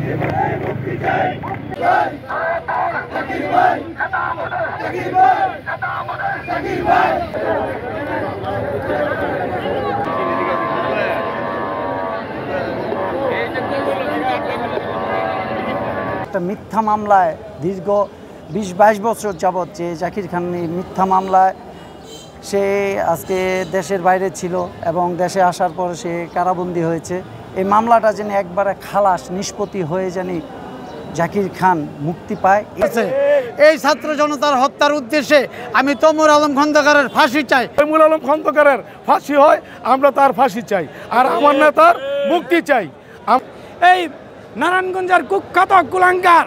একটা মিথ্যা মামলায় দীর্ঘ 20-22 বছর যাবৎ যে জাকির খান মিথ্যা মামলায় সে আজকে দেশের বাইরে ছিল এবং দেশে আসার পর সে কারাবন্দী হয়েছে। এই মামলাটা যেন একবারে খালাস নিষ্পত্তি হয়ে জানি জাকির খান মুক্তি পায়। এই ছাত্র জনতার হত্যার উদ্দেশ্যে আমি তৈমুর আলম খন্দকারের ফাঁসি চাই। তৈমুর আলম খন্দকারের ফাঁসি হয়, আমরা তার ফাঁসি চাই, আর আমার নেতার মুক্তি চাই। এই নারায়ণগঞ্জের কুখ্যাত কুলাঙ্গার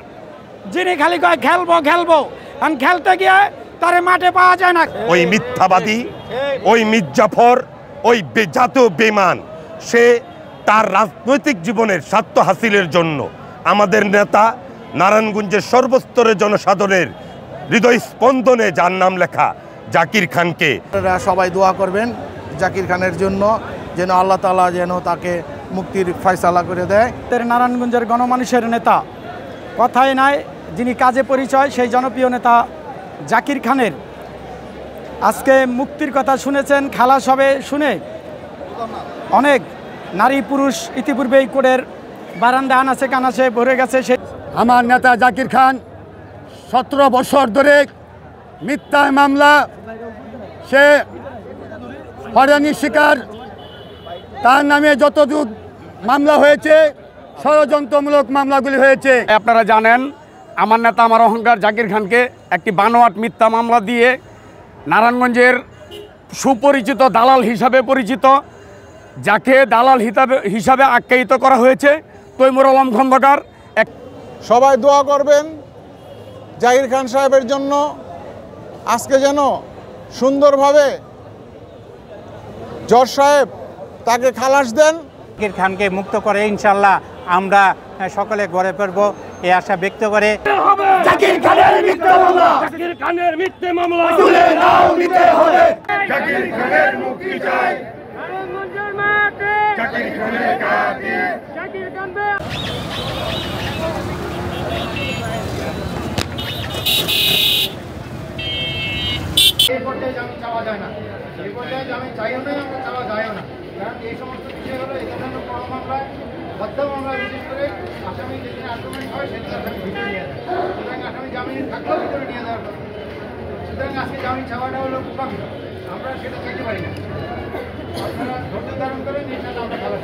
যিনি খালি কয় খেলবো খেলবো, আর খেলতে গিয়ে তারে মাঠে পাওয়া যায় না। ওই মিথ্যাবাদী, ওই মির্জাফর, ওই জাতীয় বেমান, সে তার রাজনৈতিক জীবনের স্বার্থ হাসিলের জন্য আমাদের নেতা নারায়ণগঞ্জের সর্বস্তরের জনসাধারণের হৃদয় স্পন্দনে যার নাম লেখা জাকির খানকে। সবাই দোয়া করবেন জাকির খানের জন্য, যেন আল্লাহ তাআলা যেন তাকে মুক্তির ফয়সালা করে দেয়। নারায়ণগঞ্জের গণমানুষের নেতা, কথাই নাই, যিনি কাজে পরিচয়, সেই জনপ্রিয় নেতা জাকির খানের আজকে মুক্তির কথা শুনেছেন। খালাস হবে শুনে অনেক নারী পুরুষ ইতিপূর্বেই কোর্টের বারান্দা আনাচে কানাচে ভরে গেছে। আমার নেতা জাকির খান 17 বছর ধরে মিথ্যা মামলা, সে হয়রানির শিকার, তার নামে যতদূর মামলা হয়েছে ষড়যন্ত্রমূলক মামলাগুলি হয়েছে। আপনারা জানেন আমার নেতা আমার অহংকার জাকির খানকে একটি বানোয়াট মিথ্যা মামলা দিয়ে নারায়ণগঞ্জের সুপরিচিত দালাল হিসাবে পরিচিত, যাকে দালাল হিসাবে আখ্যায়িত করা হয়েছে তৈমুর আলম খন্দকার। সবাই দোয়া করবেন জাকির খান সাহেবের জন্য, আজকে যেন সুন্দরভাবে জজ সাহেব তাকে খালাস দেন। জাকির খানকে মুক্ত করে ইনশাল্লাহ আমরা সকলে গড়ে ফিরব এই আশা ব্যক্ত করে। জাকির খানের মিথ্যা মামলা, জাকির খানের মিথ্যা মামলা তুলে নাও, নিতে হবে। জাকির খানের মুক্তি চাই, নারায়ণগঞ্জের মাটি জাকির খানের ঘাঁটি, জাকির খান এই পর্যায়ে জামিন চাওয়া যায় না, এই পর্যায়ে জামিন চাইও না, আমরা চাওয়া যায়ও না। কারণ এই সমস্ত বিষয় হলো এই ধরনের বড় মামলায়, হত্যা মামলায় বিশেষ করে আসামি যেখানে আক্রমণ হয় সেখানে আসামি ভিতরে নিয়ে যায়। সুতরাং আসামি জামিন থাকলেও ভিতরে নিয়ে যাওয়ার কথা। সুতরাং আজকে জামিন চাওয়াটা হলো বোকামি, আমরা সেটা চাইতে পারি না। আপনারা ধৈর্য ধারণ করেন, ইনশাআল্লাহ আমরা ভালো